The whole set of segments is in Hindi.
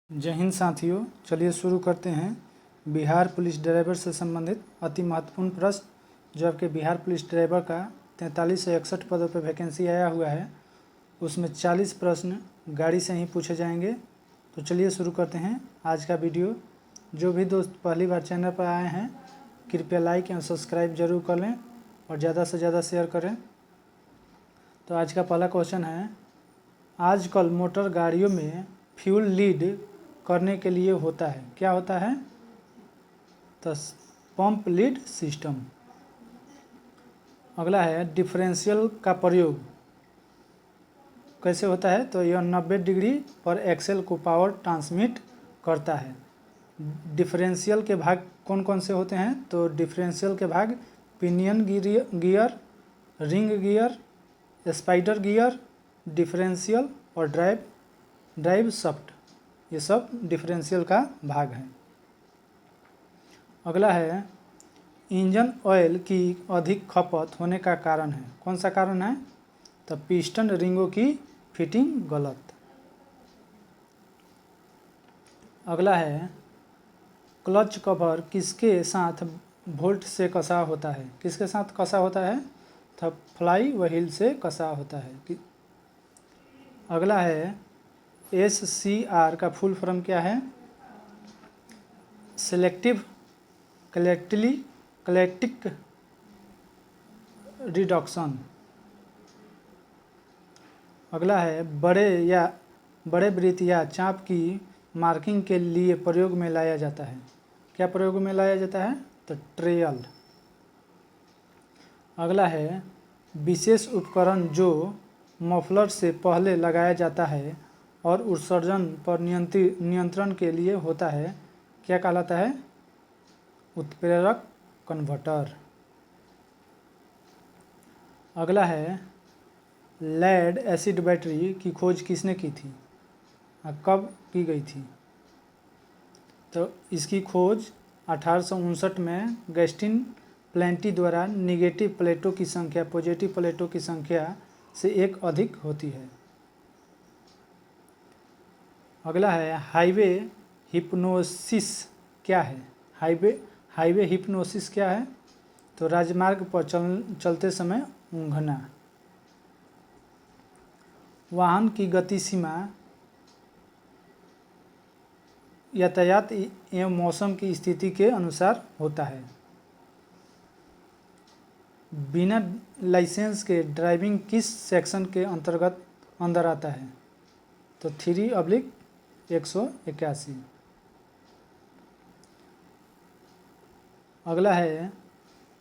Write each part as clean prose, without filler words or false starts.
जय हिंद साथियों, चलिए शुरू करते हैं। बिहार पुलिस ड्राइवर से संबंधित अति महत्वपूर्ण प्रश्न जो आपके बिहार पुलिस ड्राइवर का 43 से 61 पदों पर वैकेंसी आया हुआ है, उसमें 40 प्रश्न गाड़ी से ही पूछे जाएंगे। तो चलिए शुरू करते हैं आज का वीडियो। जो भी दोस्त पहली बार चैनल पर आए हैं कृपया लाइक एंड सब्सक्राइब जरूर कर लें और ज़्यादा से ज़्यादा शेयर करें। तो आज का पहला क्वेश्चन है, आजकल मोटर गाड़ियों में फ्यूल लीड करने के लिए होता है, क्या होता है? तो पंप लीड सिस्टम। अगला है, डिफरेंशियल का प्रयोग कैसे होता है? तो यह 90 डिग्री पर एक्सेल को पावर ट्रांसमिट करता है। डिफरेंशियल के भाग कौन कौन से होते हैं? तो डिफरेंशियल के भाग pinion gear, ring gear, spider gear, differential और ड्राइव शाफ्ट, ये सब डिफरेंशियल का भाग है। अगला है, इंजन ऑयल की अधिक खपत होने का कारण है, कौन सा कारण है? तो पिस्टन रिंगों की फिटिंग गलत। अगला है, क्लच कवर किसके साथ बोल्ट से कसा होता है, किसके साथ कसा होता है? तो फ्लाई व्हील से कसा होता है। अगला है, SCR का फुल फॉर्म क्या है? Selective catalytic reduction. अगला है, बड़े वृत्त या चाप की मार्किंग के लिए प्रयोग में लाया जाता है, क्या प्रयोग में लाया जाता है? तो ट्रेयल। अगला है, विशेष उपकरण जो मफलर से पहले लगाया जाता है और उत्सर्जन पर नियंत्रण के लिए होता है, क्या कहलाता है? उत्प्रेरक कन्वर्टर। अगला है, लेड एसिड बैटरी की खोज किसने की थी, कब की गई थी? तो इसकी खोज 1859 में गस्टिन प्लेंटी द्वारा निगेटिव प्लेटों की संख्या पॉजिटिव प्लेटों की संख्या से एक अधिक होती है। अगला है, हाईवे हिप्नोसिस क्या है? हाईवे हिप्नोसिस क्या है? तो राजमार्ग पर चलते समय ऊँघना। वाहन की गति सीमा यातायात एवं मौसम की स्थिति के अनुसार होता है। बिना लाइसेंस के ड्राइविंग किस सेक्शन के अंदर आता है? तो 3/181। अगला है,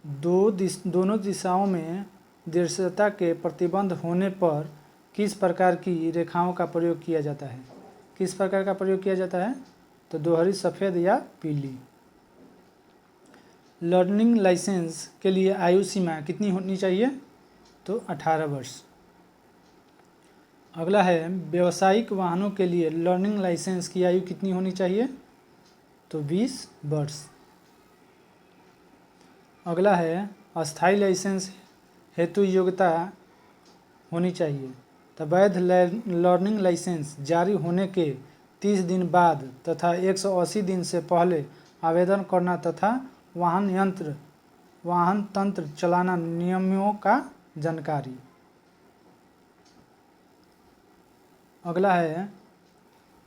दोनों दिशाओं में दृश्यता के प्रतिबंध होने पर किस प्रकार की रेखाओं का प्रयोग किया जाता है, किस प्रकार का प्रयोग किया जाता है? तो दोहरी सफ़ेद या पीली। लर्निंग लाइसेंस के लिए आयु सीमा कितनी होनी चाहिए? तो 18 वर्ष। अगला है, व्यावसायिक वाहनों के लिए लर्निंग लाइसेंस की आयु कितनी होनी चाहिए? तो 20 वर्ष। अगला है, अस्थायी लाइसेंस हेतु योग्यता होनी चाहिए। तो वैध लर्निंग लाइसेंस जारी होने के 30 दिन बाद तथा 180 दिन से पहले आवेदन करना तथा वाहन तंत्र चलाना नियमों का जानकारी। अगला है,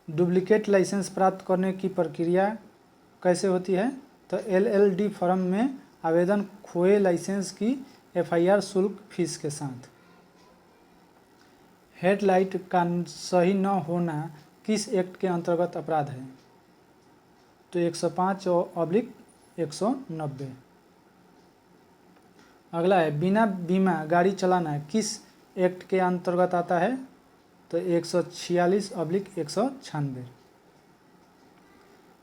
डुप्लीकेट लाइसेंस प्राप्त करने की प्रक्रिया कैसे होती है? तो LLD फॉर्म में आवेदन खोए लाइसेंस की FIR शुल्क फीस के साथ। हेडलाइट का सही न होना किस एक्ट के अंतर्गत अपराध है? तो 105/190। अगला है, बिना बीमा गाड़ी चलाना किस एक्ट के अंतर्गत आता है? तो 146/196।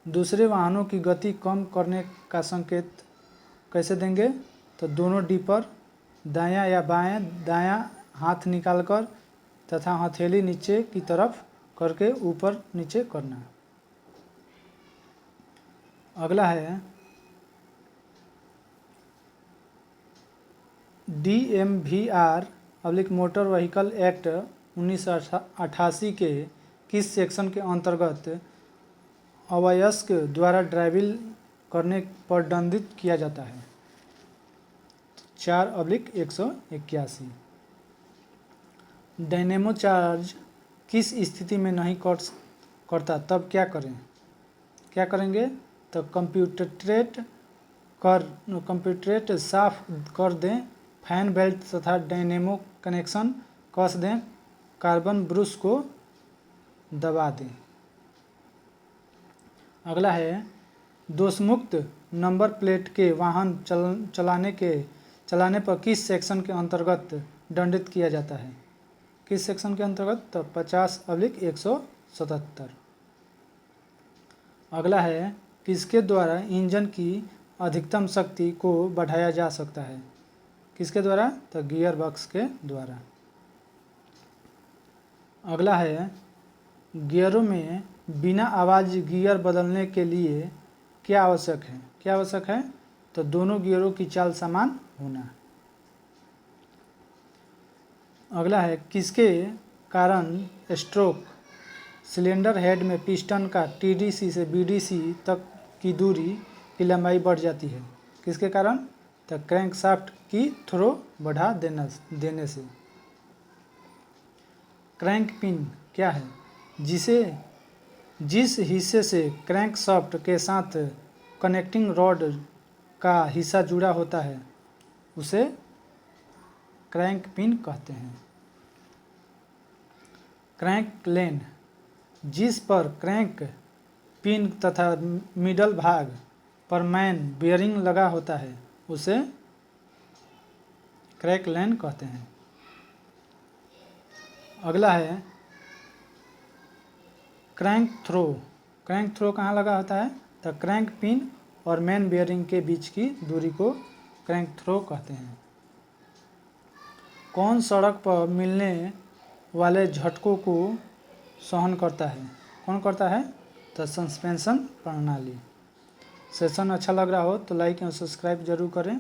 दूसरे वाहनों की गति कम करने का संकेत कैसे देंगे? तो दोनों डिपर दायां या बाएं दायां हाथ निकालकर तथा हथेली नीचे की तरफ करके ऊपर नीचे करना। अगला है, DMVR मोटर व्हीकल एक्ट 1988 के किस सेक्शन के अंतर्गत अवयस्क द्वारा ड्राइविंग करने पर दंडित किया जाता है? 4/181। डायनेमो चार्ज किस स्थिति में नहीं करता तब क्या करेंगे? तो कंप्यूटरेट साफ कर दें, फैन बेल्ट तथा डायनेमो कनेक्शन कस दें, कार्बन ब्रश को दबा दें। अगला है दोषमुक्त नंबर प्लेट के वाहन चलाने पर किस सेक्शन के अंतर्गत दंडित किया जाता है? किस सेक्शन के अंतर्गत? तो 50/177। अगला है किसके द्वारा इंजन की अधिकतम शक्ति को बढ़ाया जा सकता है? किसके द्वारा? तो गियर बॉक्स के द्वारा। अगला है गियरों में बिना आवाज़ गियर बदलने के लिए क्या आवश्यक है? तो दोनों गियरों की चाल समान होना। अगला है किसके कारण स्ट्रोक सिलेंडर हेड में पिस्टन का टीडीसी से बीडीसी तक की दूरी की लंबाई बढ़ जाती है? किसके कारण? तो क्रैंकशाफ्ट की थ्रो बढ़ा देने से। क्रैंक पिन क्या है? जिस हिस्से से क्रैंकशाफ्ट के साथ कनेक्टिंग रॉड का हिस्सा जुड़ा होता है उसे क्रैंक पिन कहते हैं। क्रैंक लेन जिस पर क्रैंक पिन तथा मिडल भाग पर मैन बियरिंग लगा होता है उसे क्रैंक लेन कहते हैं। अगला है क्रैंक थ्रो कहाँ लगा होता है? तो क्रैंक पिन और मैन बियरिंग के बीच की दूरी को क्रैंक थ्रो कहते हैं। कौन सड़क पर मिलने वाले झटकों को सहन करता है? कौन करता है? तो सस्पेंशन प्रणाली। सेशन अच्छा लग रहा हो तो लाइक और सब्सक्राइब जरूर करें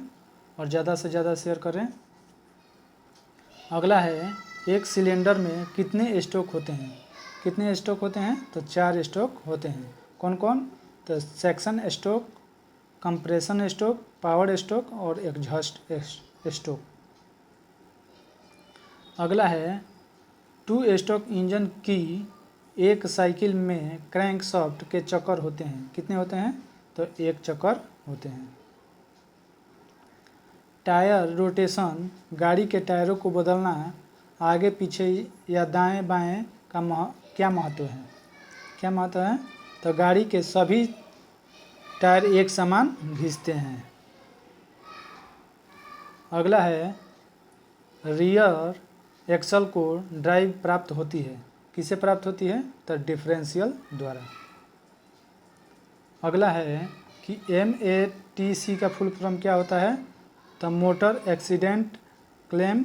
और ज़्यादा से ज़्यादा शेयर करें। अगला है एक सिलेंडर में कितने स्ट्रोक होते हैं? कितने स्ट्रोक होते हैं? तो 4 स्ट्रोक होते हैं। कौन कौन? तो section stroke, compression stroke, power stroke और एग्जॉस्ट स्ट्रोक। अगला है 2 स्ट्रोक इंजन की एक साइकिल में क्रैंकशाफ्ट के चक्कर होते हैं। कितने होते हैं? तो 1 चक्कर होते हैं। टायर रोटेशन गाड़ी के टायरों को बदलना आगे पीछे या दाएं बाएं का क्या महत्व है? क्या महत्व है? तो गाड़ी के सभी टायर एक समान घिसते हैं। अगला है रियर एक्सल को ड्राइव प्राप्त होती है। किसे प्राप्त होती है? तो डिफरेंशियल द्वारा। अगला है कि MATC का फुल फॉर्म क्या होता है? तो मोटर एक्सीडेंट क्लेम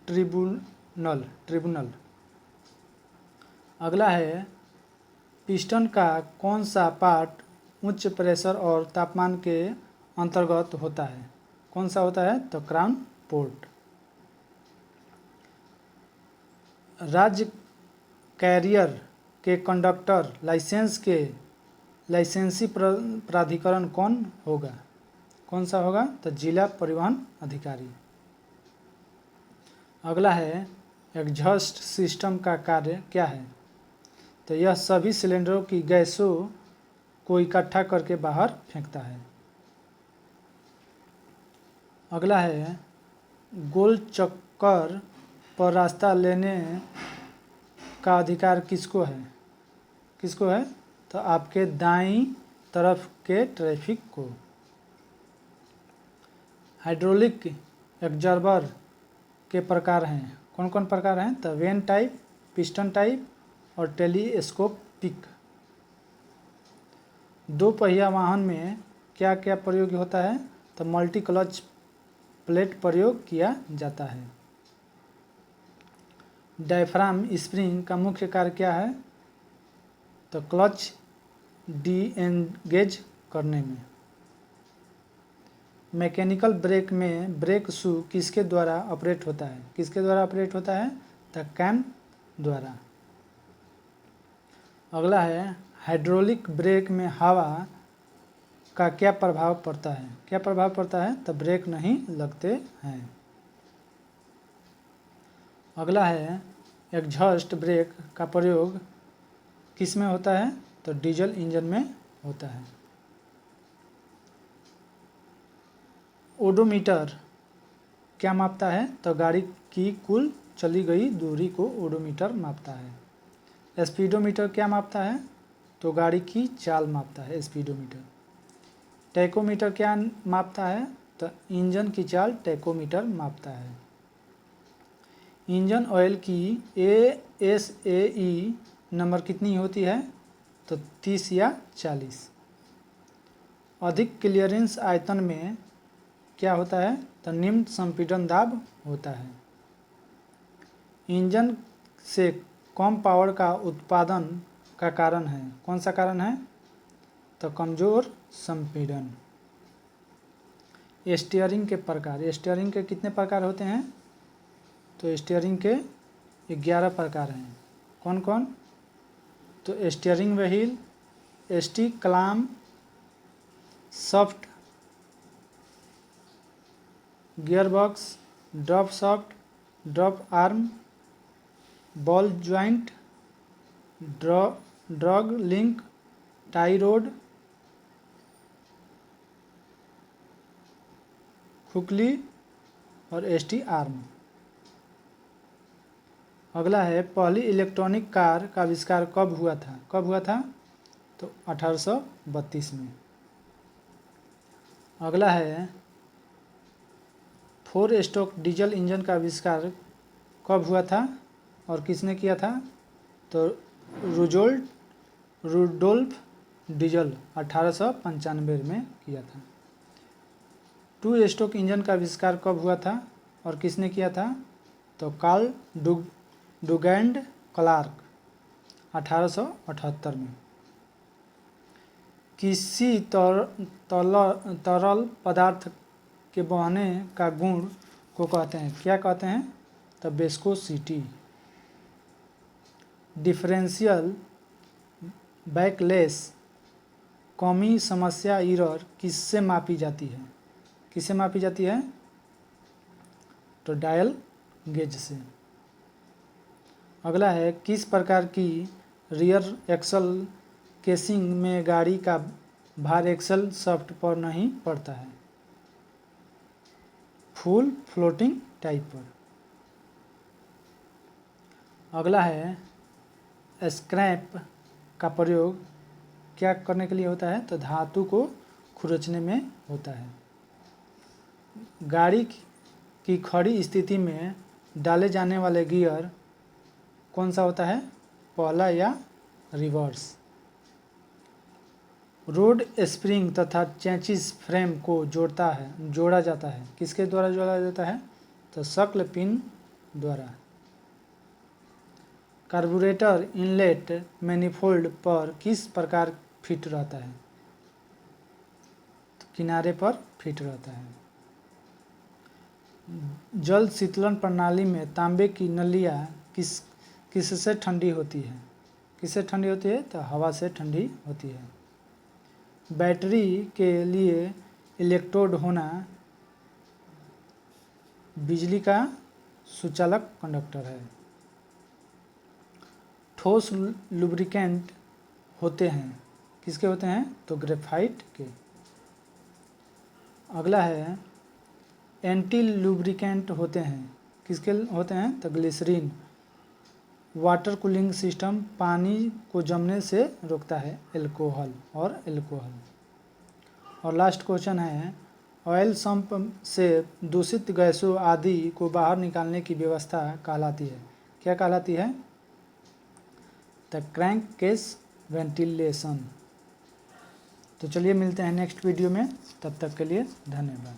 ट्रिब्यूनल। अगला है पिस्टन का कौन सा पार्ट उच्च प्रेशर और तापमान के अंतर्गत होता है? कौन सा होता है? तो क्राउन पोर्ट। राज्य कैरियर के कंडक्टर लाइसेंस के लाइसेंसी प्राधिकरण कौन होगा? कौन सा होगा? तो जिला परिवहन अधिकारी। अगला है एग्जॉस्ट सिस्टम का कार्य क्या है? तो यह सभी सिलेंडरों की गैसों को इकट्ठा करके बाहर फेंकता है। अगला है गोल चक्कर पर रास्ता लेने का अधिकार किसको है? किसको है? तो आपके दाईं तरफ के ट्रैफिक को। हाइड्रोलिक एब्जॉर्बर के प्रकार हैं। कौन कौन प्रकार हैं? तो वेन टाइप, पिस्टन टाइप और टेलीस्कोपिक। 2 पहिया वाहन में क्या क्या प्रयोग होता है? तो मल्टी क्लच प्लेट प्रयोग किया जाता है। डायफ्राम स्प्रिंग का मुख्य कार्य क्या है? तो क्लच डी-एंगेज करने में। मैकेनिकल ब्रेक में ब्रेक शू किसके द्वारा ऑपरेट होता है? किसके द्वारा ऑपरेट होता है? तो कैम द्वारा। अगला है हाइड्रोलिक ब्रेक में हवा का क्या प्रभाव पड़ता है? क्या प्रभाव पड़ता है? तो ब्रेक नहीं लगते हैं। अगला है एग्जॉस्ट ब्रेक का प्रयोग किस में होता है? तो डीजल इंजन में होता है। ओडोमीटर क्या मापता है? तो गाड़ी की कुल चली गई दूरी को ओडोमीटर मापता है। स्पीडोमीटर क्या मापता है? तो गाड़ी की चाल मापता है स्पीडोमीटर। टैकोमीटर क्या मापता है? तो इंजन की चाल टैकोमीटर मापता है। इंजन ऑयल की ASAE नंबर कितनी होती है? तो 30 या 40। अधिक क्लियरेंस आयतन में क्या होता है? तो निम्न संपीड़न दाब होता है। इंजन से कम पावर का उत्पादन का कारण है, कौन सा कारण है? तो कमज़ोर संपीड़न। स्टीयरिंग के प्रकार, स्टीयरिंग के कितने प्रकार होते हैं? तो स्टीयरिंग के 11 प्रकार हैं। कौन कौन? तो steering wheel, stick clamp, soft gearbox, drop shaft, drop arm, ball joint, drag link, tie rod, खुकली और एसटी आर्म। अगला है पहली इलेक्ट्रॉनिक कार का आविष्कार कब हुआ था? कब हुआ था? तो 1832 में। अगला है 4 स्ट्रोक डीजल इंजन का आविष्कार कब हुआ था और किसने किया था? तो रुडोल्फ डीजल 1895 में किया था। 2 स्ट्रोक इंजन का आविष्कार कब हुआ था और किसने किया था? तो कार्ल डुगैंड क्लार्क 1878 में। किसी तरल पदार्थ के बहने का गुण को कहते हैं, क्या कहते हैं? तो विस्कोसिटी। डिफरेंशियल बैकलेस कमी समस्या एरर किससे मापी जाती है? किससे मापी जाती है? तो डायल गेज से। अगला है किस प्रकार की रियर एक्सल केसिंग में गाड़ी का भार एक्सल शाफ्ट पर नहीं पड़ता है? फुल फ्लोटिंग टाइप पर। अगला है स्क्रैप का प्रयोग क्या करने के लिए होता है? तो धातु को खुरचने में होता है। गाड़ी की खड़ी स्थिति में डाले जाने वाले गियर कौन सा होता है? पहला या रिवर्स। रोड स्प्रिंग तथा चेसिस फ्रेम को जोड़ा जाता है, किसके द्वारा जोड़ा जाता है? तो शक्ल पिन द्वारा। कार्बोरेटर इनलेट मैनिफोल्ड पर किस प्रकार फिट रहता है? तो किनारे पर फिट रहता है। जल शीतलन प्रणाली में तांबे की नलियाँ किससे ठंडी होती है? किससे ठंडी होती है? तो हवा से ठंडी होती है। बैटरी के लिए इलेक्ट्रोड होना बिजली का सुचालक कंडक्टर है। ठोस लुब्रिकेंट होते हैं, किसके होते हैं? तो ग्रेफाइट के। अगला है एंटी लुब्रिकेंट होते हैं, किसके होते हैं? तो ग्लिसरीन। वाटर कूलिंग सिस्टम पानी को जमने से रोकता है, अल्कोहल। और लास्ट क्वेश्चन है ऑयल सम्प से दूषित गैसों आदि को बाहर निकालने की व्यवस्था कहलाती है, क्या कहलाती है? The crank case ventilation. तो चलिए मिलते हैं नेक्स्ट वीडियो में, तब तक के लिए धन्यवाद।